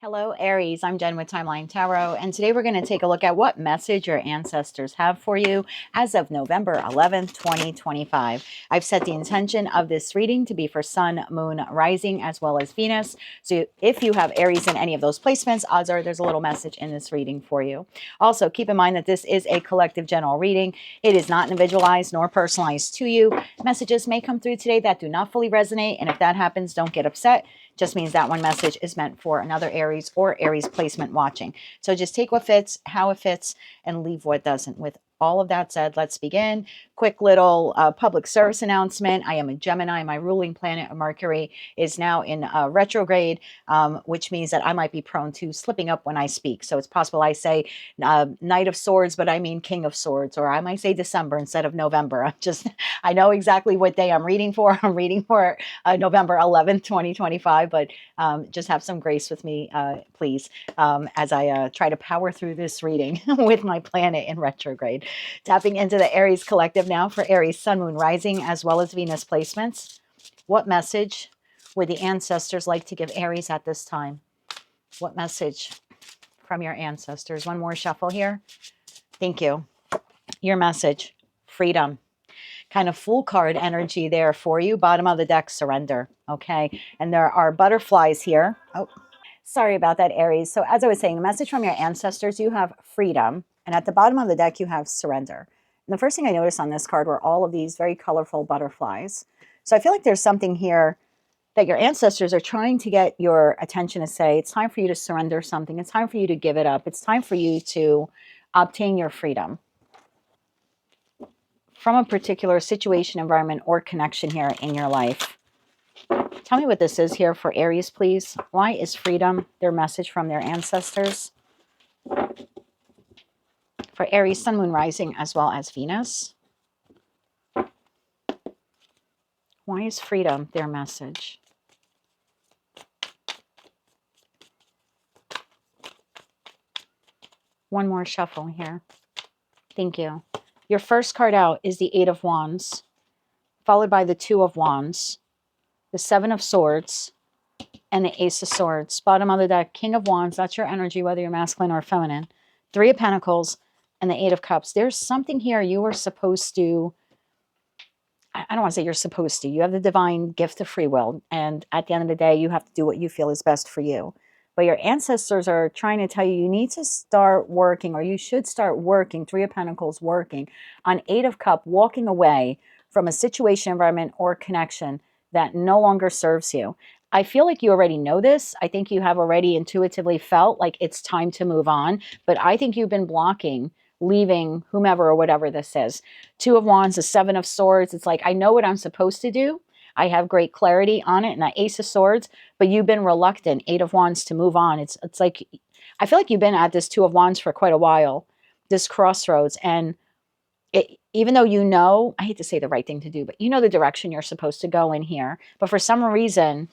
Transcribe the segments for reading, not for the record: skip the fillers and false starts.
Hello, Aries. I'm Jen with Timeline Tarot, and today we're going to take a look at what message your ancestors have for you as of November 11th, 2025. I've set the intention of this reading to be for Sun, Moon, Rising, as well as Venus. So if you have Aries in any of those placements, odds are there's a little message in this reading for you. Also, keep in mind that this is a collective general reading. It is not individualized nor personalized to you. Messages may come through today that do not fully resonate, and if that happens, don't get upset. Just means that one message is meant for another Aries or Aries placement watching. So just take what fits, how it fits, and leave what doesn't. With all of that said, let's begin. Quick little public service announcement. I am a Gemini. My ruling planet, Mercury, is now in retrograde, which means that I might be prone to slipping up when I speak. So it's possible I say Knight of Swords, but I mean King of Swords, or I might say December instead of November. I know exactly what day I'm reading for. I'm reading for November 11th, 2025, but just have some grace with me, please, as I try to power through this reading with my planet in retrograde. Tapping into the Aries collective now for Aries, Sun, Moon, Rising, as well as Venus placements. What message would the ancestors like to give Aries at this time? What message from your ancestors? One more shuffle here. Thank you. Your message, freedom. Kind of full card energy there for you. Bottom of the deck, surrender. Okay. And there are butterflies here. Oh, sorry about that, Aries. So as I was saying, the message from your ancestors, you have freedom. And at the bottom of the deck, you have surrender. And the first thing I noticed on this card were all of these very colorful butterflies. So I feel like there's something here that your ancestors are trying to get your attention to say, it's time for you to surrender something. It's time for you to give it up. It's time for you to obtain your freedom from a particular situation, environment, or connection here in your life. Tell me what this is here for Aries, please. Why is freedom their message from their ancestors? For Aries, Sun, Moon, Rising, as well as Venus. Why is freedom their message? One more shuffle here. Thank you. Your first card out is the Eight of Wands, followed by the Two of Wands, the Seven of Swords, and the Ace of Swords. Bottom of the deck, King of Wands. That's your energy, whether you're masculine or feminine. Three of Pentacles and the Eight of Cups. There's something here you are supposed to, I don't want to say you're supposed to. You have the divine gift of free will. And at the end of the day, you have to do what you feel is best for you. But your ancestors are trying to tell you, you need to start working, or you should start working, Three of Pentacles, working on Eight of Cups, walking away from a situation, environment, or connection that no longer serves you. I feel like you already know this. I think you have already intuitively felt like it's time to move on. But I think you've been blocking leaving whomever or whatever this is. Two of Wands, the Seven of Swords. It's like, I know what I'm supposed to do. I have great clarity on it. And that Ace of Swords, but you've been reluctant, Eight of Wands, to move on. It's like, I feel like you've been at this Two of Wands for quite a while, this crossroads. And even though you know, I hate to say the right thing to do, but you know the direction you're supposed to go in here. But for some reason,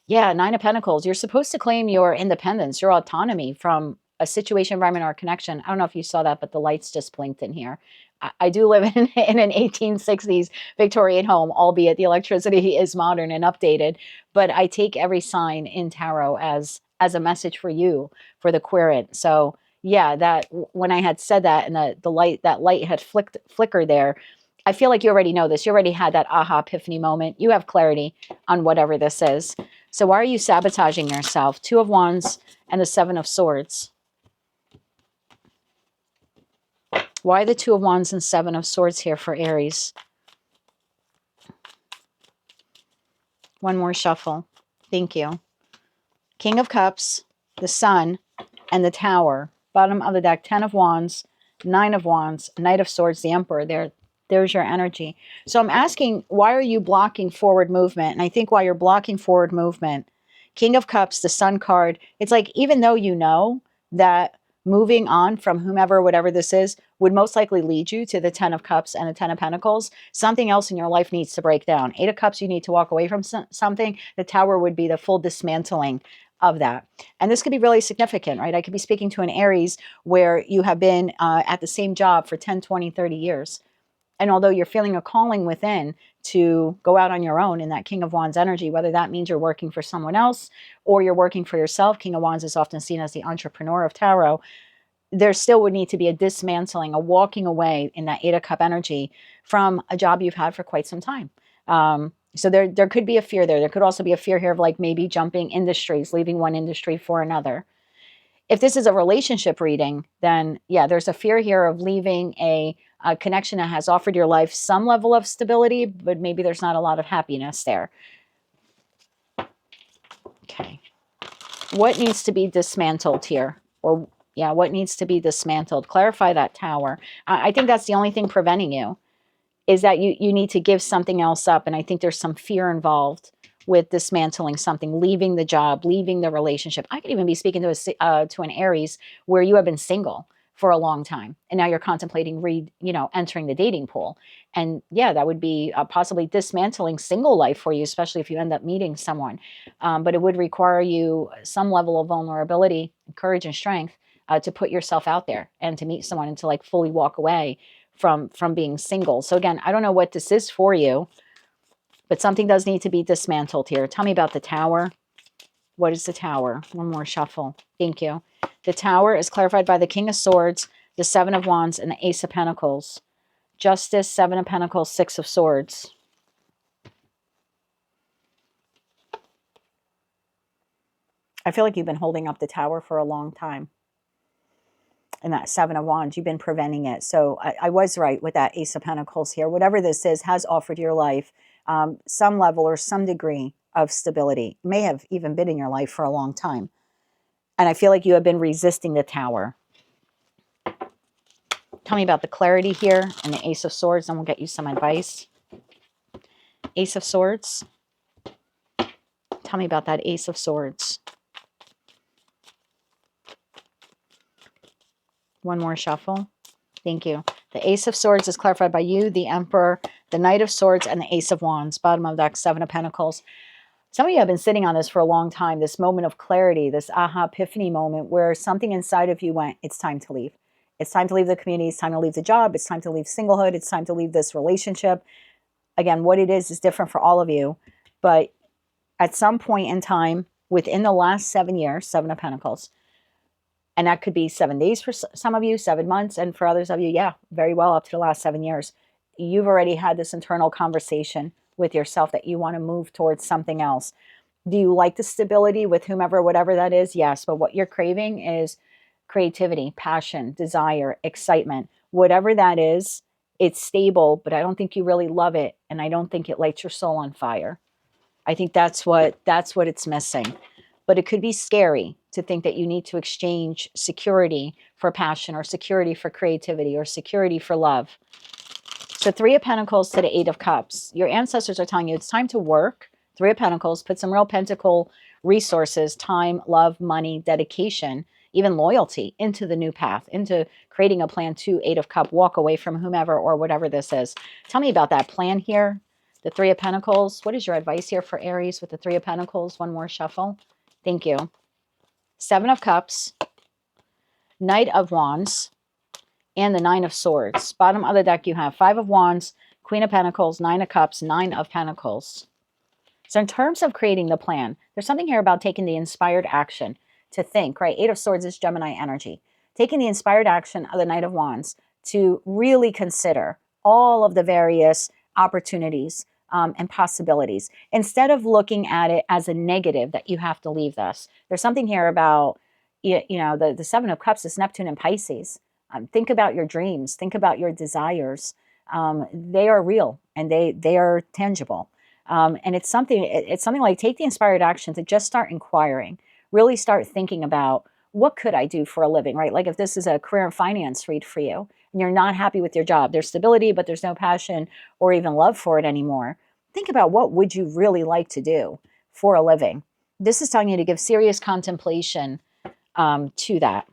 yeah, Nine of Pentacles, you're supposed to claim your independence, your autonomy from a situation, environment, or connection. I don't know if you saw that, but the lights just blinked in here. I do live in an 1860s Victorian home, albeit the electricity is modern and updated. But I take every sign in tarot as a message for you, for the querent. So yeah, that when I had said that and that light had flickered there, I feel like you already know this. You already had that aha epiphany moment. You have clarity on whatever this is. So why are you sabotaging yourself? Two of Wands and the Seven of Swords. Why the Two of Wands and Seven of Swords here for Aries? One more shuffle. Thank you. King of Cups, the Sun, and the Tower. Bottom of the deck, Ten of Wands, Nine of Wands, Knight of Swords, the Emperor. There's your energy. So I'm asking, why are you blocking forward movement? And I think while you're blocking forward movement, King of Cups, the Sun card, it's like, even though you know that moving on from whomever, whatever this is, would most likely lead you to the Ten of Cups and the Ten of Pentacles, something else in your life needs to break down. Eight of Cups, you need to walk away from something. The Tower would be the full dismantling of that. And this could be really significant, right? I could be speaking to an Aries where you have been at the same job for 10, 20, 30 years. And although you're feeling a calling within to go out on your own in that King of Wands energy, whether that means you're working for someone else or you're working for yourself, King of Wands is often seen as the entrepreneur of tarot. There still would need to be a dismantling, a walking away in that 8 of Cup energy from a job you've had for quite some time. So there could be a fear there. There could also be a fear here of like maybe jumping industries, leaving one industry for another. If this is a relationship reading, then yeah, there's a fear here of leaving a connection that has offered your life some level of stability, but maybe there's not a lot of happiness there. Okay. What needs to be dismantled here? Or yeah, what needs to be dismantled? Clarify that Tower. I think that's the only thing preventing you, is that you need to give something else up. And I think there's some fear involved with dismantling something, leaving the job, leaving the relationship. I could even be speaking to an Aries where you have been single for a long time, and now you're contemplating entering the dating pool. And yeah, that would be possibly dismantling single life for you, especially if you end up meeting someone. But it would require you some level of vulnerability, courage, and strength to put yourself out there and to meet someone and to like fully walk away from being single. So again, I don't know what this is for you, but something does need to be dismantled here. Tell me about the Tower. What is the Tower? One more shuffle. Thank you. The Tower is clarified by the King of Swords, the 7 of Wands, and the Ace of Pentacles. Justice, 7 of Pentacles, 6 of Swords. I feel like you've been holding up the Tower for a long time. And that 7 of Wands, you've been preventing it. So I was right with that Ace of Pentacles here. Whatever this is has offered your life some level or some degree of stability. May have even been in your life for a long time. And I feel like you have been resisting the Tower. Tell me about the clarity here and the Ace of Swords, and we'll get you some advice. Ace of Swords. Tell me about that Ace of Swords. One more shuffle. Thank you. The Ace of Swords is clarified by you, the Emperor, the Knight of Swords, and the Ace of Wands. Bottom of the deck, 7 of Pentacles. Some of you have been sitting on this for a long time, this moment of clarity, this aha epiphany moment where something inside of you went, it's time to leave. It's time to leave the community. It's time to leave the job. It's time to leave singlehood. It's time to leave this relationship. Again, what it is different for all of you. But at some point in time, within the last 7 years, 7 of Pentacles, and that could be 7 days for some of you, 7 months, and for others of you, yeah, very well up to the last 7 years, you've already had this internal conversation with yourself that you want to move towards something else. Do you like the stability with whomever, whatever that is? Yes, but what you're craving is creativity, passion, desire, excitement. Whatever that is, it's stable, but I don't think you really love it, and I don't think it lights your soul on fire. I think that's what it's missing. But it could be scary to think that you need to exchange security for passion, or security for creativity, or security for love. So 3 of Pentacles to the 8 of Cups. Your ancestors are telling you it's time to work. 3 of Pentacles, put some real pentacle resources, time, love, money, dedication, even loyalty into the new path, into creating a plan to 8 of Cup, walk away from whomever or whatever this is. Tell me about that plan here. The 3 of Pentacles. What is your advice here for Aries with the 3 of Pentacles? One more shuffle. Thank you. 7 of Cups, Knight of Wands, and the 9 of Swords. Bottom of the deck, you have 5 of Wands, Queen of Pentacles, 9 of Cups, 9 of Pentacles. So in terms of creating the plan, there's something here about taking the inspired action to think, right? 8 of Swords is Gemini energy. Taking the inspired action of the Knight of Wands to really consider all of the various opportunities and possibilities, instead of looking at it as a negative that you have to leave this. There's something here about, the 7 of Cups is Neptune and Pisces. Think about your dreams. Think about your desires. They are real and they are tangible. And it's something like take the inspired action to just start inquiring, really start thinking about what could I do for a living, right? Like if this is a career and finance read for you and you're not happy with your job, there's stability, but there's no passion or even love for it anymore. Think about what would you really like to do for a living. This is telling you to give serious contemplation to that.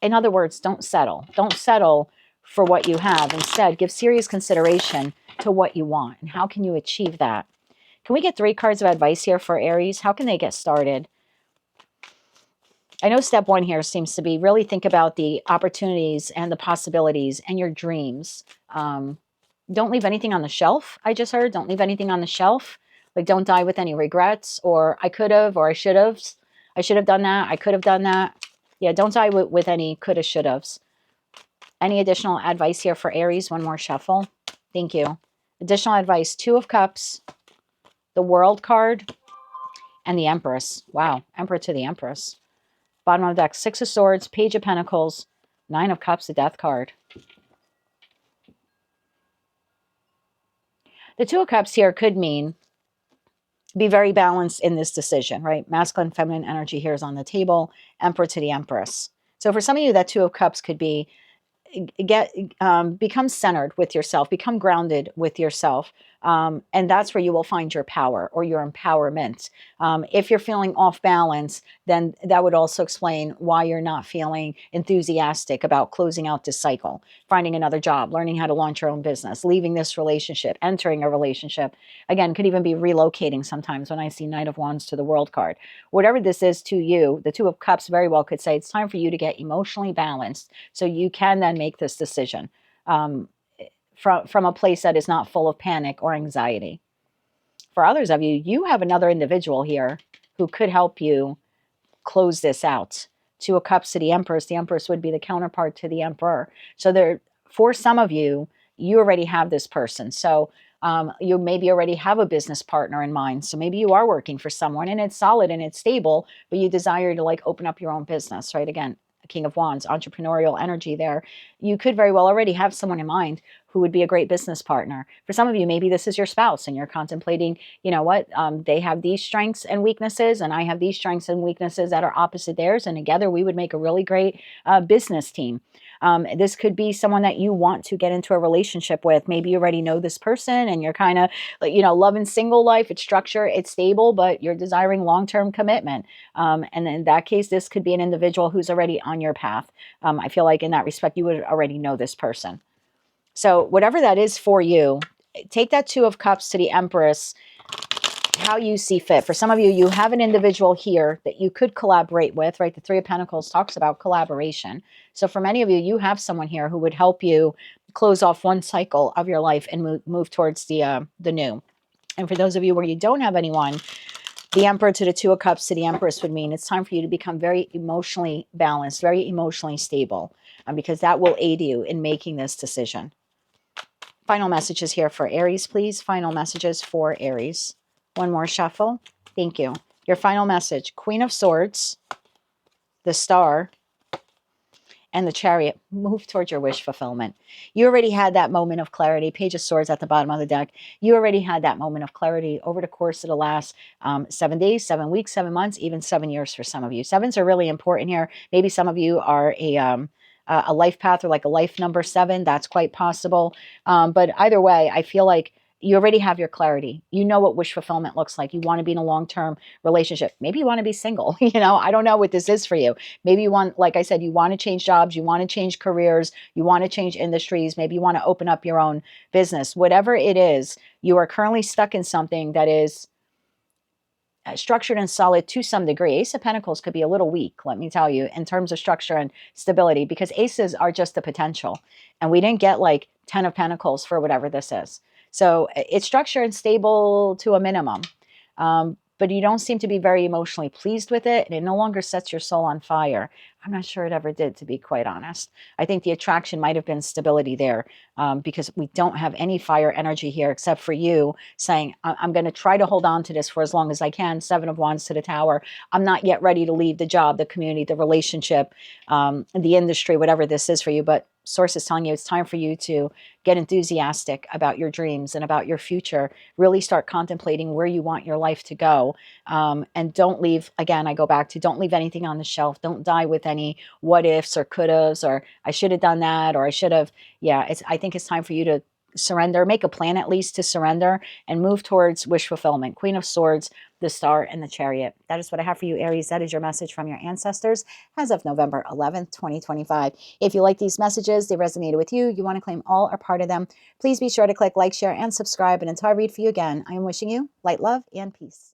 In other words, don't settle. Don't settle for what you have. Instead, give serious consideration to what you want and how can you achieve that. Can we get 3 cards of advice here for Aries? How can they get started? I know step 1 here seems to be really think about the opportunities and the possibilities and your dreams. Don't leave anything on the shelf. I just heard, don't leave anything on the shelf. Like, don't die with any regrets, or I could have, or I should have. I should have done that. I could have done that. Yeah, don't die with any coulda, should haves. Any additional advice here for Aries? One more shuffle. Thank you. Additional advice, Two of Cups, the World card, and the Empress. Wow, Emperor to the Empress. Bottom of the deck, Six of Swords, Page of Pentacles, Nine of Cups, the Death card. The Two of Cups here could mean be very balanced in this decision, right? Masculine, feminine energy here is on the table. Emperor to the Empress. So for some of you, that Two of Cups could be become centered with yourself, become grounded with yourself. And that's where you will find your power or your empowerment. If you're feeling off balance, then that would also explain why you're not feeling enthusiastic about closing out this cycle, finding another job, learning how to launch your own business, leaving this relationship, entering a relationship. Again, could even be relocating sometimes when I see Knight of Wands to the World card. Whatever this is to you, the Two of Cups very well could say it's time for you to get emotionally balanced so you can then make this decision from a place that is not full of panic or anxiety. For others of you, you have another individual here who could help you close this out. Two of Cups to the Empress. The Empress would be the counterpart to the Emperor. So there, for some of you, you already have this person. So you maybe already have a business partner in mind. So maybe you are working for someone and it's solid and it's stable, but you desire to like open up your own business, right? Again, King of Wands, entrepreneurial energy there. You could very well already have someone in mind who would be a great business partner. For some of you, maybe this is your spouse and you're contemplating, you know what, they have these strengths and weaknesses and I have these strengths and weaknesses that are opposite theirs. And together we would make a really great business team. This could be someone that you want to get into a relationship with. Maybe you already know this person and you're kind of, you know, loving single life. It's structure, it's stable, but you're desiring long-term commitment. And in that case, this could be an individual who's already on your path. I feel like in that respect, you would already know this person. So whatever that is for you, take that Two of Cups to the Empress, how you see fit. For some of you, you have an individual here that you could collaborate with, right? The Three of Pentacles talks about collaboration. So for many of you, you have someone here who would help you close off one cycle of your life and move towards the new. And for those of you where you don't have anyone, the Emperor to the Two of Cups to the Empress would mean it's time for you to become very emotionally balanced, very emotionally stable, because that will aid you in making this decision. Final messages here for Aries, please. Final messages for Aries. One more shuffle. Thank you. Your final message, Queen of Swords, the Star, and the Chariot. Move towards your wish fulfillment. You already had that moment of clarity. Page of Swords at the bottom of the deck. You already had that moment of clarity over the course of the last 7 days, 7 weeks, 7 months, even 7 years for some of you. Sevens are really important here. Maybe some of you are a life path or like a life number 7. That's quite possible. But either way, I feel like you already have your clarity. You know what wish fulfillment looks like. You want to be in a long-term relationship. Maybe you want to be single. You know, I don't know what this is for you. Maybe you want, like I said, you want to change jobs. You want to change careers. You want to change industries. Maybe you want to open up your own business. Whatever it is, you are currently stuck in something that is structured and solid to some degree. Ace of Pentacles could be a little weak, let me tell you, in terms of structure and stability, because aces are just the potential. And we didn't get like 10 of Pentacles for whatever this is. So it's structured and stable to a minimum. But you don't seem to be very emotionally pleased with it, and it no longer sets your soul on fire. I'm not sure it ever did, to be quite honest. I think the attraction might have been stability there, because we don't have any fire energy here except for you saying, I'm going to try to hold on to this for as long as I can. 7 of Wands to the Tower. I'm not yet ready to leave the job, the community, the relationship, the industry, whatever this is for you. But Source is telling you it's time for you to get enthusiastic about your dreams and about your future. Really start contemplating where you want your life to go. And don't leave, again, I go back to don't leave anything on the shelf. Don't die with any what ifs or could haves or I should have done that or I should have. Yeah, I think it's time for you to surrender, make a plan at least to surrender and move towards wish fulfillment. Queen of Swords, the Star, and the Chariot. That is what I have for you, Aries. That is your message from your ancestors as of November 11th, 2025. If you like these messages, they resonated with you, you want to claim all or part of them, please be sure to click like, share, and subscribe. And until I read for you again, I am wishing you light, love, and peace.